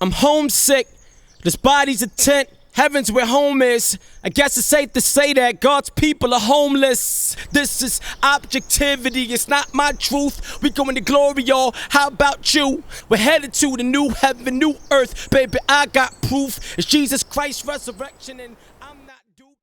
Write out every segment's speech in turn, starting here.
I'm homesick. This body's a tent. Heaven's where home is. I guess it's safe to say that God's people are homeless. This is objectivity, it's not my truth. We going to glory, y'all. How about you? We're headed to the new heaven, new earth. Baby, I got proof. It's Jesus Christ's resurrection and I'm not duped.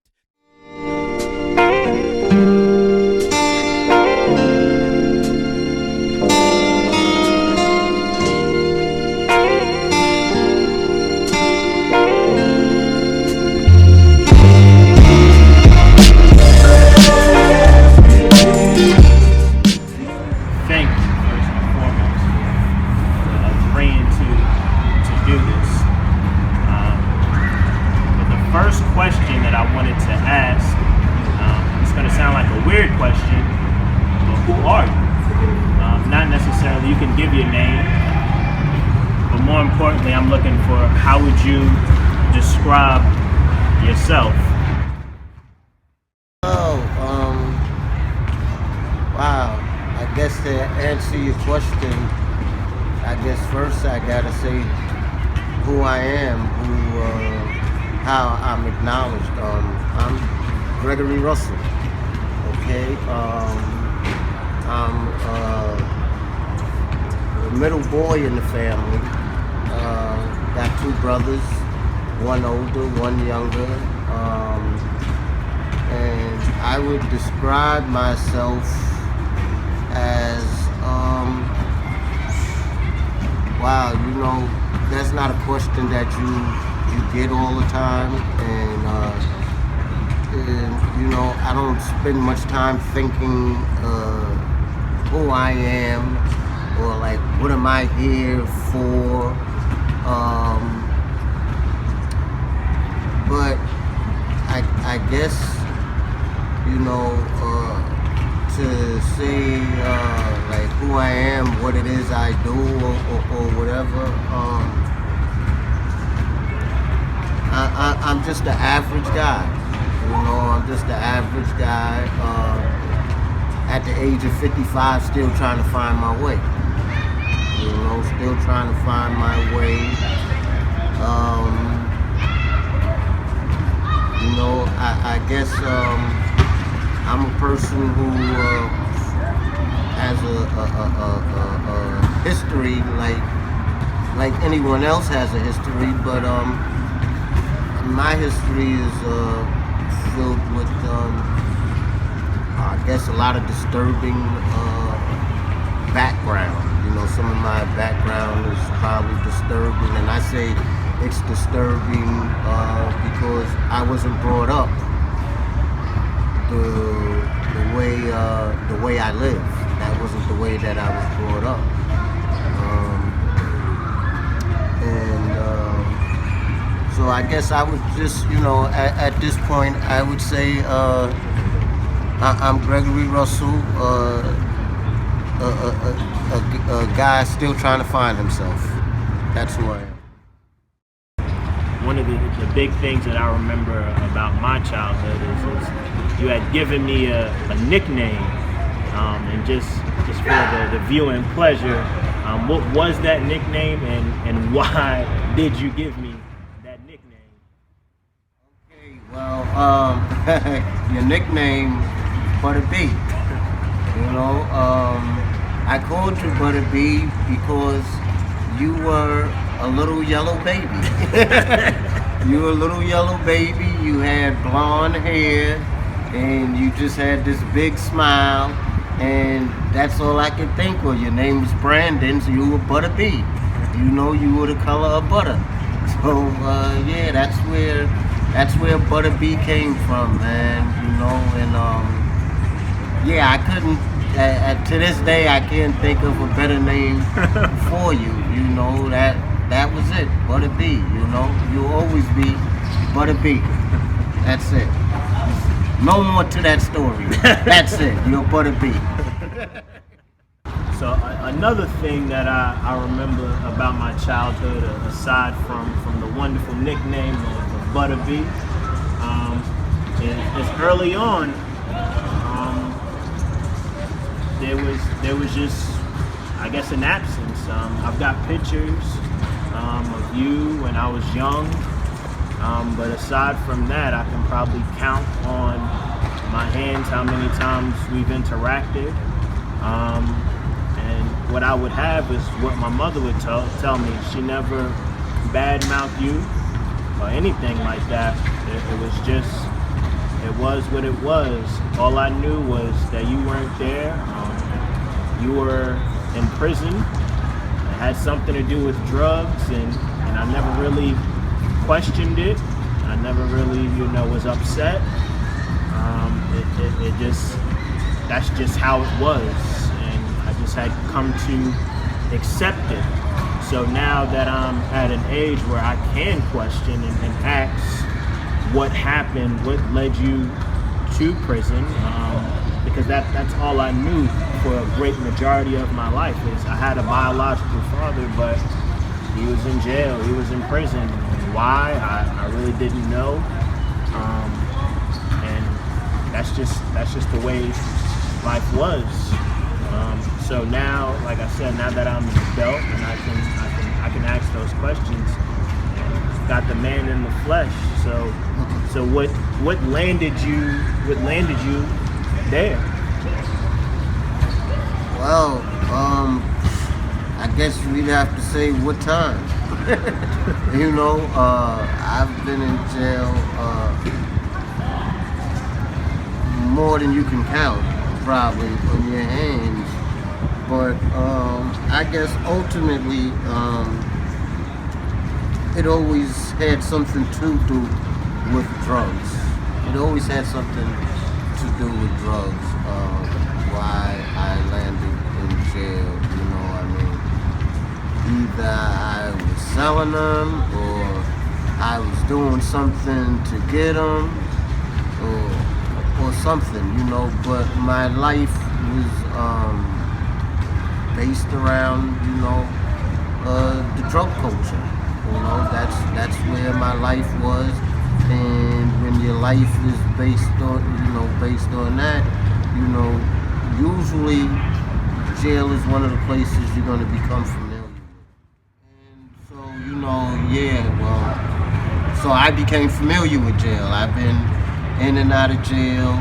Question that I wanted to ask, it's going to sound like a weird question, but who are you? Not necessarily, you can give your name, but more importantly, I'm looking for how would you describe yourself? Wow, I guess to answer your question, I guess first I gotta say who I am, how I'm acknowledged. I'm Gregory Russell. Okay. I'm the middle boy in the family. Got two brothers, one older, one younger. And I would describe myself as wow, that's not a question that you get all the time, and I don't spend much time thinking who I am or like what am I here for, but I guess to say like who I am, what it is I do or whatever, I'm just the average guy. I'm just the average guy at the age of 55, still trying to find my way. Still trying to find my way. I guess I'm a person who has a history like anyone else has a history, but my history is filled with, I guess, a lot of disturbing background. Some of my background is probably disturbing, and I say it's disturbing because I wasn't brought up the way I live. That wasn't the way that I was brought up, so I guess I would just, at this point, I would say I'm Gregory Russell, a guy still trying to find himself. That's who I am. One of the big things that I remember about my childhood is you had given me a nickname, and just for the viewing pleasure, what was that nickname and why did you give me that nickname? Okay, well, your nickname, Butter B. I called you Butter B because you were a little yellow baby. You were a little yellow baby. You had blonde hair, and you just had this big smile, and that's all I could think of. Your name was Brandon, so you were Butter B. You were the color of butter. So yeah, that's where Butter B came from, man. And yeah, I couldn't. To this day, I can't think of a better name for you. That was it, Butter B. You'll always be Butter B. That's it. No more to that story. That's it. You're Butter B. So another thing that I remember about my childhood, aside from the wonderful nickname of Butter B, is early on. There was just, I guess, an absence. I've got pictures of you when I was young. But aside from that, I can probably count on my hands how many times we've interacted. And what I would have is what my mother would tell me. She never badmouthed you or anything like that. It was just, it was what it was. All I knew was that you weren't there. You were in prison. It had something to do with drugs, and I never really questioned it. I never really, was upset. It just, that's just how it was, and I just had come to accept it. So now that I'm at an age where I can question and ask what happened, what led you to prison, because that's all I knew for a great majority of my life. Is I had a biological father, but he was in jail, he was in prison. Why? I really didn't know. And that's just the way life was. So now, like I said, now that I'm an adult and I can ask those questions, got the man in the flesh. So what landed you there? Well, I guess we'd have to say what time. I've been in jail more than you can count, probably, on your hands. But I guess ultimately, it always had something to do with drugs. It always had something to do with drugs. Why I landed in jail, either I was selling them or I was doing something to get them or something, but my life was based around, the drug culture. That's where my life was, and when your life is based on that, usually jail is one of the places you're going to become familiar with. And so, so I became familiar with jail. I've been in and out of jail.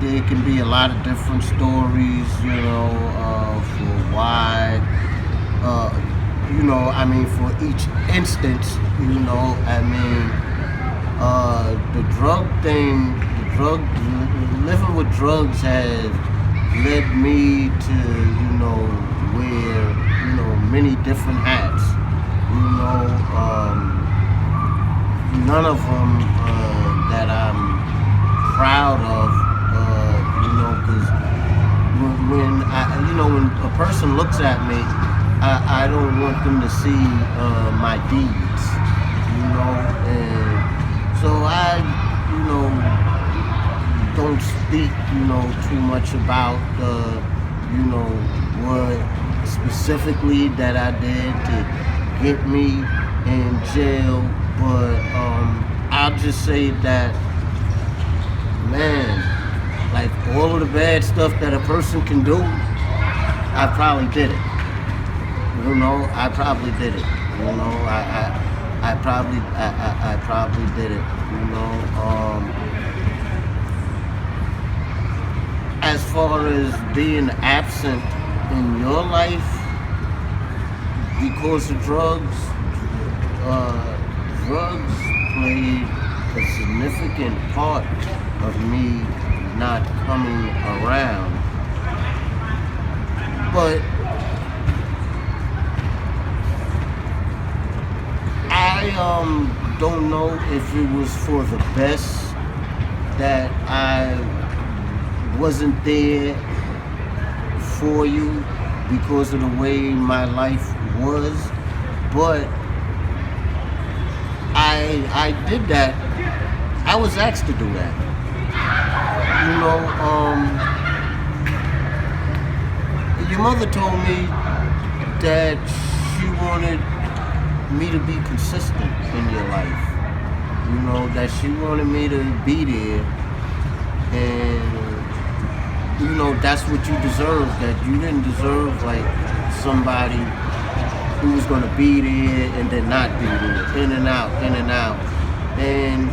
There can be a lot of different stories, for why, for each instance, the drug thing, living with drugs has led me to, wear, many different hats. None of them that I'm proud of, because when a person looks at me, I don't want them to see my deeds, and so I, don't speak, too much about, what specifically that I did to get me in jail, but I'll just say that, man, like all of the bad stuff that a person can do, I probably did it. I probably did it. I probably did it. As far as being absent in your life because of drugs, drugs played a significant part of me not coming around. But I don't know if it was for the best that I wasn't there for you because of the way my life was, but I did that. I was asked to do that. Your mother told me that she wanted me to be consistent in your life. That she wanted me to be there, and that's what you deserve. That you didn't deserve like somebody who was going to be there and then not be there, in and out, in and out. And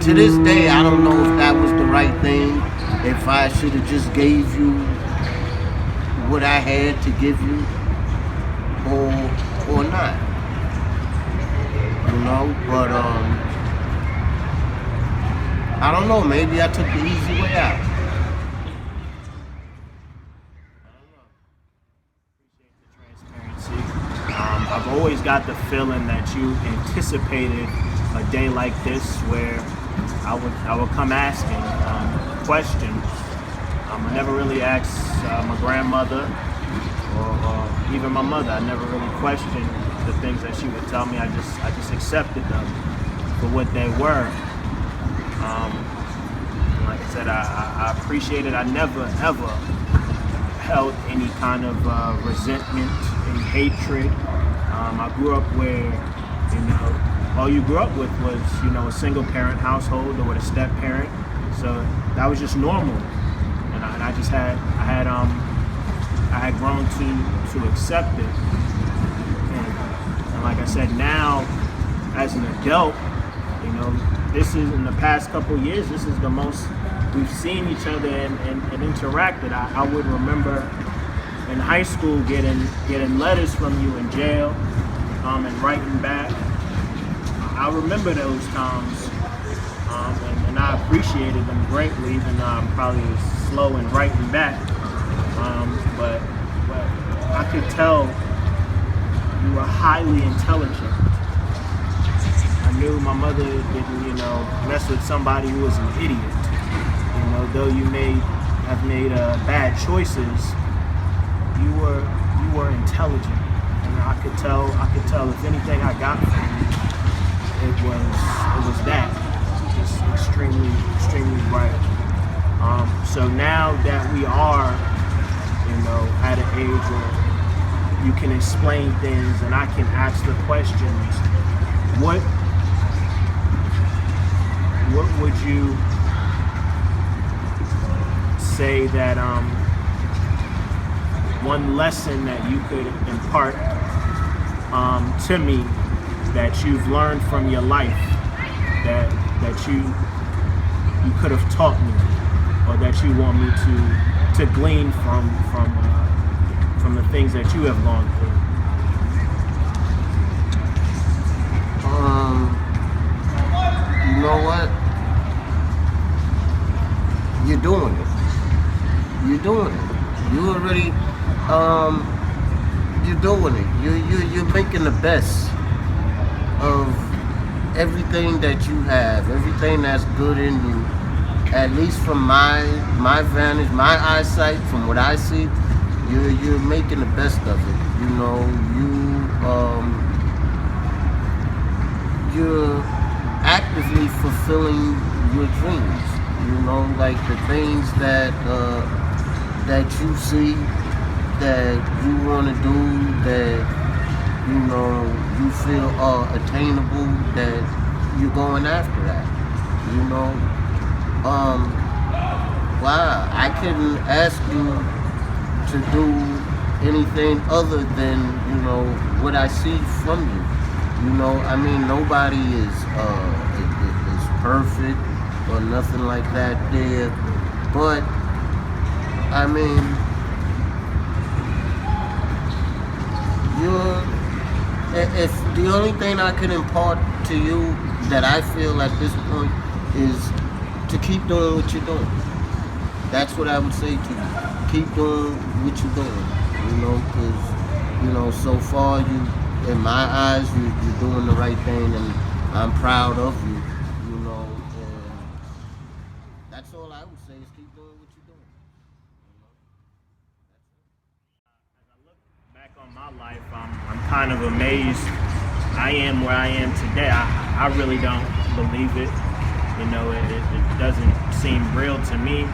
to this day, I don't know if that was the right thing, if I should have just gave you what I had to give you or not. You know, but I don't know, maybe I took the easy way out. I've always got the feeling that you anticipated a day like this where I would come asking questions. I never really asked my grandmother or even my mother. I never really questioned the things that she would tell me. I just accepted them for what they were. Like I said, I appreciate it. I never ever held any kind of resentment and hatred. I grew up where, you know, all you grew up with was, you know, a single parent household or with a step parent. So that was just normal. And I had grown to accept it. And like I said, now as an adult, you know, this is in the past couple of years, this is the most we've seen each other and interacted. I would remember in high school getting letters from you in jail and writing back. I remember those times and I appreciated them greatly, even though I'm probably slow in writing back. But I could tell you were highly intelligent. I knew my mother didn't, you know, mess with somebody who was an idiot. You know, though you may have made bad choices, you were intelligent. And I could tell if anything I got from you, it was that, just extremely bright. So now that we are, you know, at an age where you can explain things and I can ask the questions, what would you say that one lesson that you could impart to me that you've learned from your life that you could have taught me, or that you want me to glean from the things that you have gone through? You know what? You're doing it. You're doing it. You already, you're doing it. You're making the best of everything that you have, everything that's good in you. At least from my vantage, my eyesight, from what I see, you're making the best of it. You know, you're actively fulfilling your dreams. You know, like the things that you see that you want to do, that you know you feel are attainable, that you're going after that. You know, wow, I couldn't ask you to do anything other than, you know, what I see from you. You know, I mean, nobody is perfect or nothing like that there, but I mean, if the only thing I can impart to you that I feel at this point is to keep doing what you're doing. That's what I would say to you. Keep doing what you're doing, you know, because, you know, so far in my eyes, you're doing the right thing, and I'm proud of you, you know, and that's all I would say is keep doing what you're doing. You know? As I look back on my life, I'm kind of amazed. I am where I am today. I really don't believe it. You know, it doesn't seem real to me.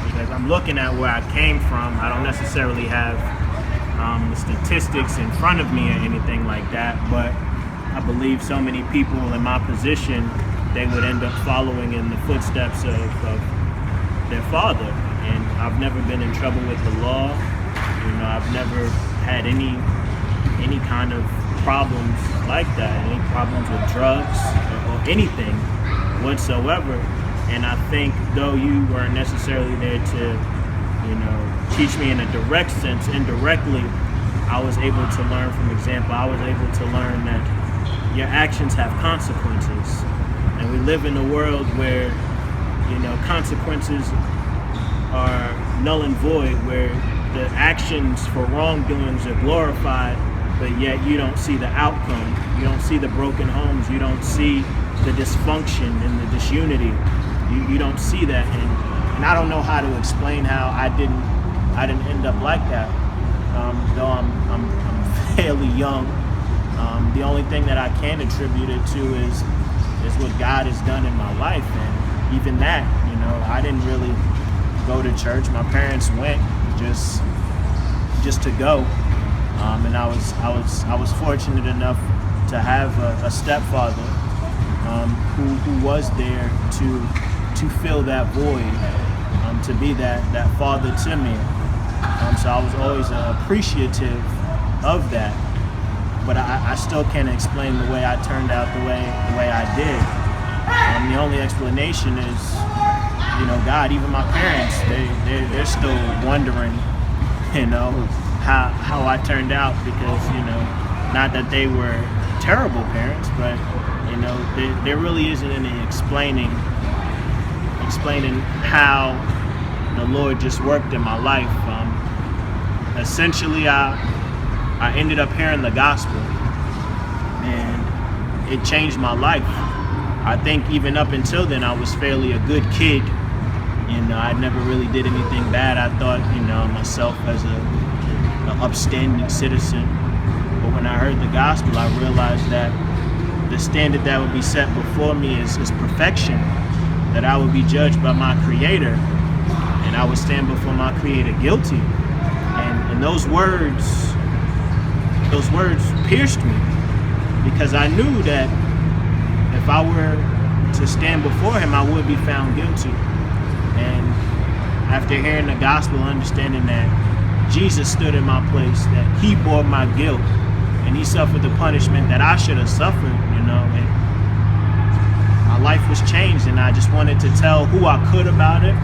Because I'm looking at where I came from. I don't necessarily have the statistics in front of me or anything like that, but I believe so many people in my position, they would end up following in the footsteps of their father. And I've never been in trouble with the law. I've never had any kind of problems like that, any problems with drugs or anything whatsoever. And I think though you weren't necessarily there to, teach me in a direct sense, indirectly, I was able to learn from example. I was able to learn that your actions have consequences. And we live in a world where, consequences are null and void, where the actions for wrongdoings are glorified, but yet you don't see the outcome. You don't see the broken homes. You don't see the dysfunction and the disunity. You don't see that. And I don't know how to explain how I didn't end up like that. Though I'm fairly young. The only thing that I can attribute it to is what God has done in my life. And even that, I didn't really go to church. My parents went just to go. And I was fortunate enough to have a stepfather who was there to fill that void, to be that father to me. So I was always appreciative of that. But I still can't explain the way I turned out the way I did. The only explanation is, God. Even my parents, they're still wondering, how I turned out, because not that they were terrible parents, but there really isn't any explaining how the Lord just worked in my life. Essentially, I ended up hearing the gospel, and it changed my life. I think even up until then, I was fairly a good kid. I never really did anything bad. I thought, myself as an upstanding citizen. But when I heard the gospel, I realized that the standard that would be set before me is perfection, that I would be judged by my Creator, and I would stand before my Creator guilty. And those words pierced me, because I knew that if I were to stand before Him, I would be found guilty. And after hearing the gospel, understanding that Jesus stood in my place, that He bore my guilt, and He suffered the punishment that I should have suffered, and my life was changed, and I just wanted to tell who I could about it.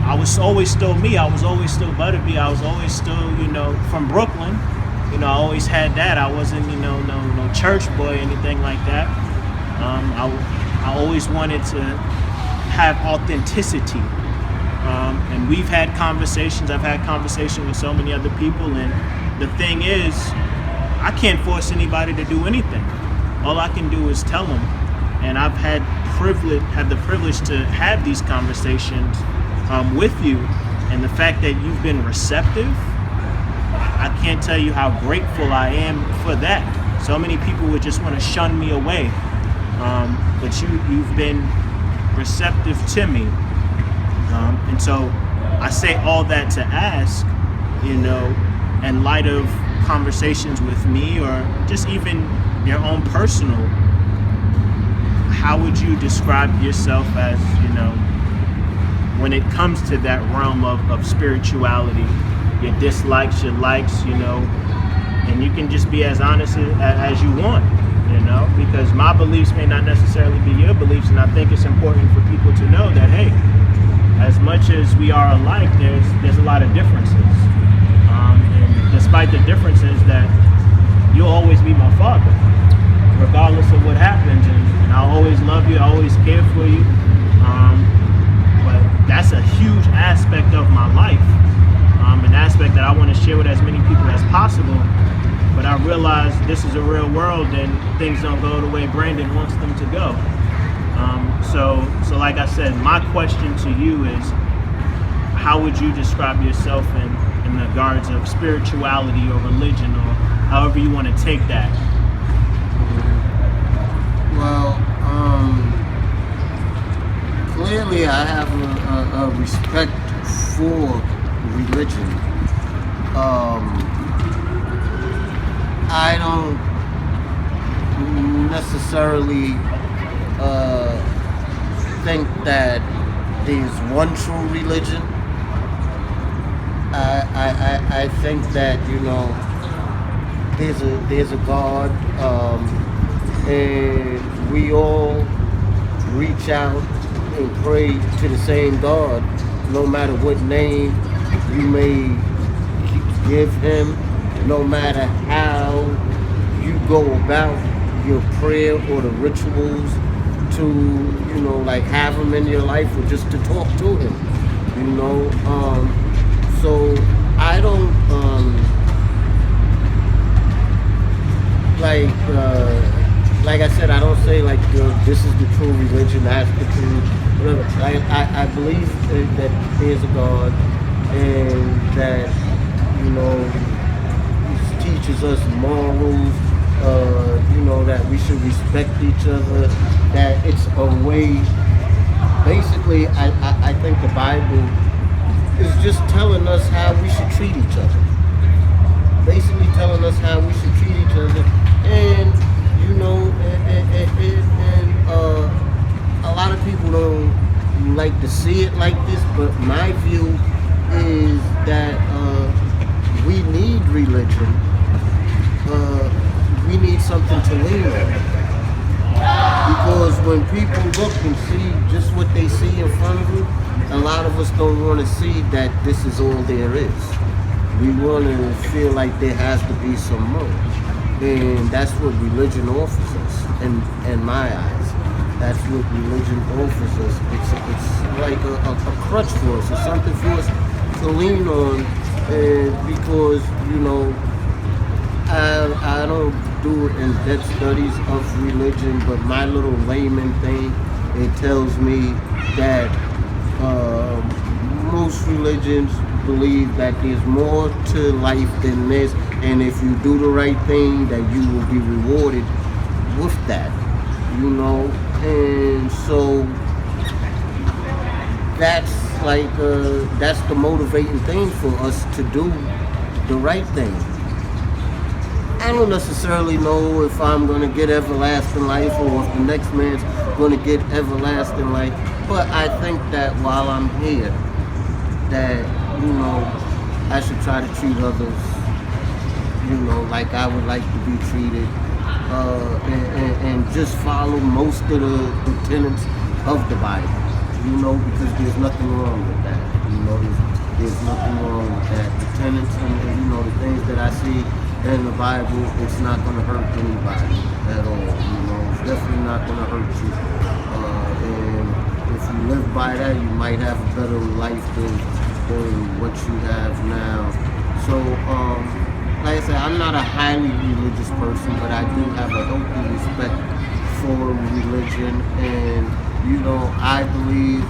I was always still me. I was always still Butterby. I was always still, from Brooklyn. I always had that. I wasn't, no church boy or anything like that. I always wanted to have authenticity. And we've had conversations. I've had conversations with so many other people. And the thing is, I can't force anybody to do anything. All I can do is tell them. And I've had the privilege to have these conversations with you. And the fact that you've been receptive, I can't tell you how grateful I am for that. So many people would just want to shun me away. But you've been receptive to me. And so I say all that to ask, in light of conversations with me, or just even your own personal, how would you describe yourself as, when it comes to that realm of spirituality, your dislikes, your likes, and you can just be as honest as you want, because my beliefs may not necessarily be your beliefs, and I think it's important for people to know that, hey, as much as we are alike, there's a lot of differences. And despite the differences, that you'll always be my father, regardless of what happens, and I'll always love you, I'll always care for you. But that's a huge aspect of my life, an aspect that I want to share with as many people as possible. But I realize this is a real world, and things don't go the way Brandon wants them to go. So like I said, my question to you is, how would you describe yourself in regards of spirituality or religion, or however you want to take that? Well, clearly I have a respect for religion. I don't necessarily think that there's one true religion. I I think that, you know, there's a God, and we all reach out and pray to the same God, no matter what name you may give him, no matter how you go about your prayer or the rituals to, you know, like have him in your life or just to talk to him, you know. So I don't like I said, I don't say like this is the true religion, that's the true whatever. I believe that there's a God and that, you know, he teaches us morals, you know, that we should respect each other, that it's a way. Basically, I think the Bible is just telling us how we should treat each other. Basically telling us how we should treat each other. And, you know, a lot of people don't like to see it like this, but my view is that we need religion. We need something to lean on. Because when people look and see just what they see in front of them, a lot of us don't want to see that this is all there is. We want to feel like there has to be some more. And that's what religion offers us, in my eyes. That's what religion offers us. It's like a crutch for us, or something for us to lean on, because, you know, I don't do in-depth studies of religion, but my little layman thing, it tells me that most religions believe that there's more to life than this, and if you do the right thing, that you will be rewarded with that, you know. And so that's like that's the motivating thing for us to do the right thing. I don't necessarily know if I'm going to get everlasting life or if the next man's going to get everlasting life, but I think that while I'm here, that, you know, I should try to treat others, you know, like I would like to be treated, and just follow most of the tenets of the Bible, you know, because there's nothing wrong with that, you know, there's nothing wrong with that. The tenets and, you know, the things that I see in the Bible, it's not going to hurt anybody at all, you know, it's definitely not going to hurt you, and if you live by that, you might have a better life than what you have now. So, like I said, I'm not a highly religious person, but I do have a healthy respect for religion, and, you know, I believe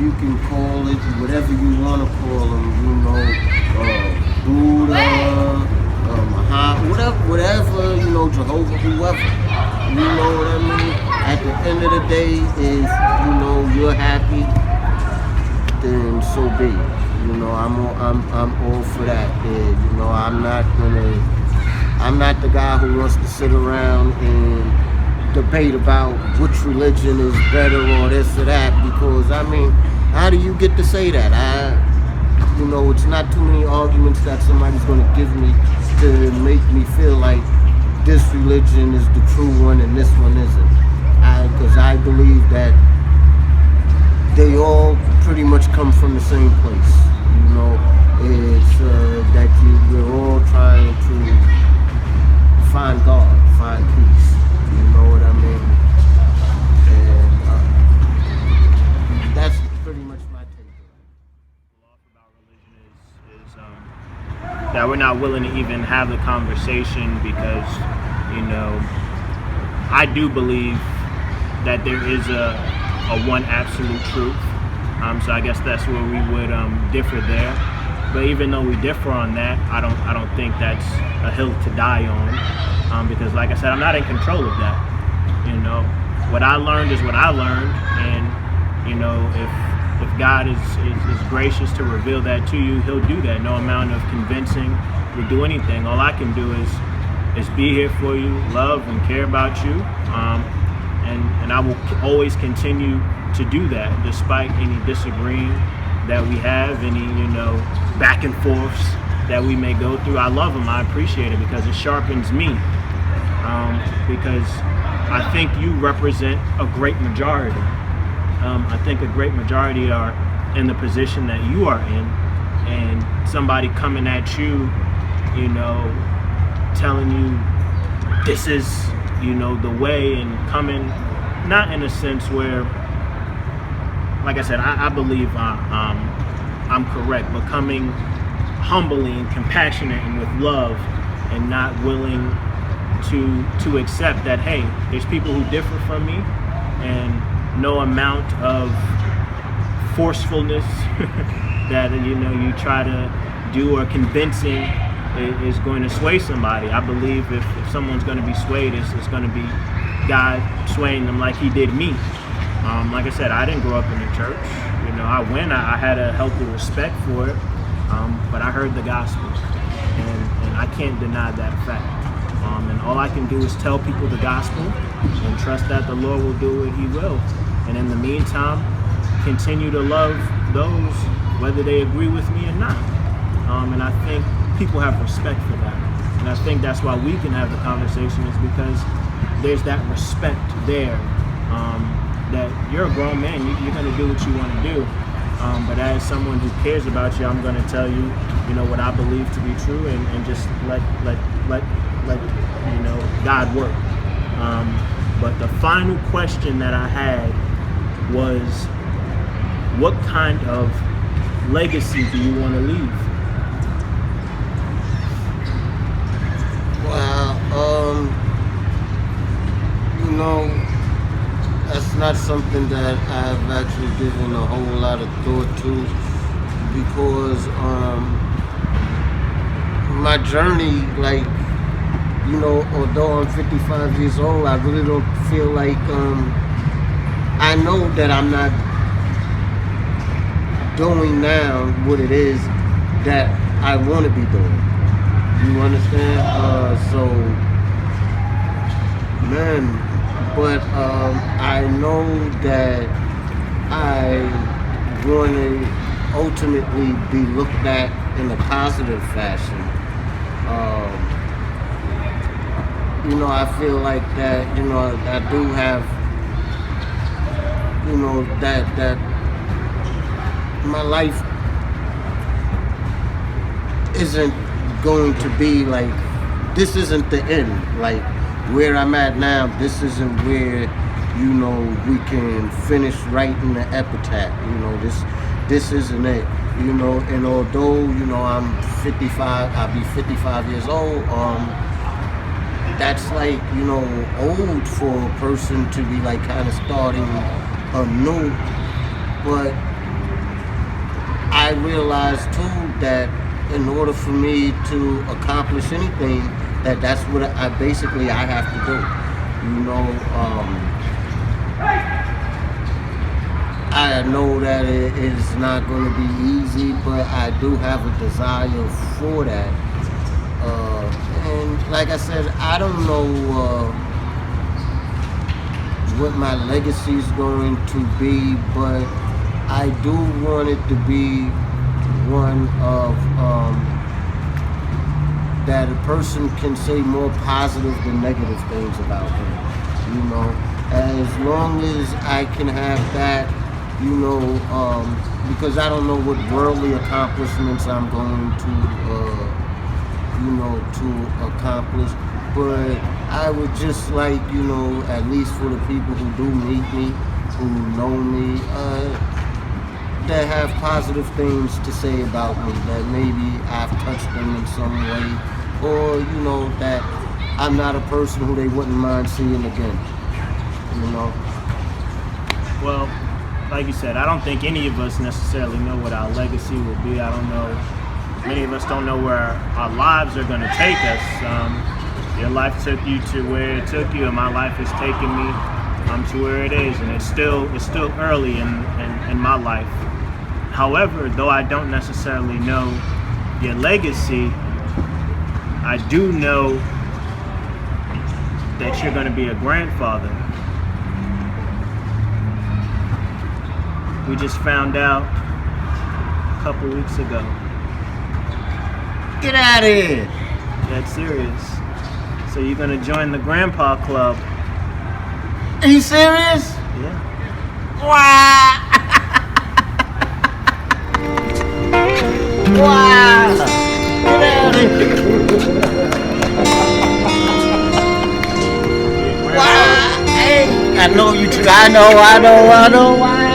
you can call it whatever you want to call them, you know, Buddha, Muhammad, whatever, you know, Jehovah, whoever, you know what I mean? At the end of the day, if, you know, you're happy, then so be it. You know, I'm all for that. You know, I'm not the guy who wants to sit around and debate about which religion is better or this or that, because, I mean, how do you get to say that? You know, it's not too many arguments that somebody's going to give me to make me feel like this religion is the true one and this one isn't. Because I believe that they all pretty much come from the same place. You know, it's that we're all trying to find God, find peace. You know what I mean? And that's pretty much my take. About religion is that we're not willing to even have the conversation because, you know, I do believe that there is a one absolute truth. So I guess that's where we would differ there. But even though we differ on that, I don't think that's a hill to die on. Because like I said, I'm not in control of that. You know, what I learned is what I learned, and, you know, if God is gracious to reveal that to you, He'll do that. No amount of convincing will do anything. All I can do is be here for you, love and care about you, and I will always continue to do that despite any disagreeing that we have, any, you know, back and forths that we may go through. I love them. I appreciate it because it sharpens me. Because I think you represent a great majority. I think a great majority are in the position that you are in, and somebody coming at you, you know, telling you this is, you know, the way, and coming not in a sense where, like I said, I believe I'm correct, but coming humbly and compassionate and with love, and not willing to accept that, hey, there's people who differ from me, and no amount of forcefulness that, you know, you try to do or convincing is going to sway somebody. I believe if someone's going to be swayed, it's going to be God swaying them like he did me. Like I said, I didn't grow up in the church. You know, I had a healthy respect for it, but I heard the gospel, and I can't deny that fact. And all I can do is tell people the gospel and trust that the Lord will do what he will. And in the meantime, continue to love those, whether they agree with me or not. And I think people have respect for that. And I think that's why we can have the conversation, is because there's that respect there, that you're a grown man, you're going to do what you want to do. But as someone who cares about you, I'm going to tell you, you know, what I believe to be true, and just let you know, God work. But the final question that I had was, what kind of legacy do you want to leave? Well, you know, that's not something that I've actually given a whole lot of thought to, because my journey, like, you know, although I'm 55 years old, I really don't feel like, I know that I'm not doing now what it is that I want to be doing. You understand? So, man, but I know that I want to ultimately be looked at in a positive fashion. You know, I feel like that, you know, I do have, you know, that my life isn't going to be like, this isn't the end. Like, where I'm at now, this isn't where, you know, we can finish writing the epitaph. You know, this isn't it. You know, and although, you know, I'm 55, I'll be 55 years old, that's like, you know, old for a person to be like kind of starting anew. But I realized too that in order for me to accomplish anything, that's what I have to do. You know, I know that it is not going to be easy, but I do have a desire for that. And like I said, I don't know what my legacy is going to be, but I do want it to be one of that a person can say more positive than negative things about me. You know, as long as I can have that, you know, because I don't know what worldly accomplishments I'm going to, you know, to accomplish, but I would just like, you know, at least for the people who do meet me, who know me, that have positive things to say about me, that maybe I've touched them in some way, or, you know, that I'm not a person who they wouldn't mind seeing again, you know. Well, like you said, I don't think any of us necessarily know what our legacy will be. I don't know. Many of us don't know where our lives are going to take us. Your life took you to where it took you, and my life has taken me to where it is, and it's still early in my life. However, though I don't necessarily know your legacy, I do know that you're going to be a grandfather. We just found out a couple weeks ago Get out of here. That's serious. So you're gonna join the Grandpa Club? Are you serious? Yeah. Wow. Wow. Get out of here. Wow. Hey, I know you. I know.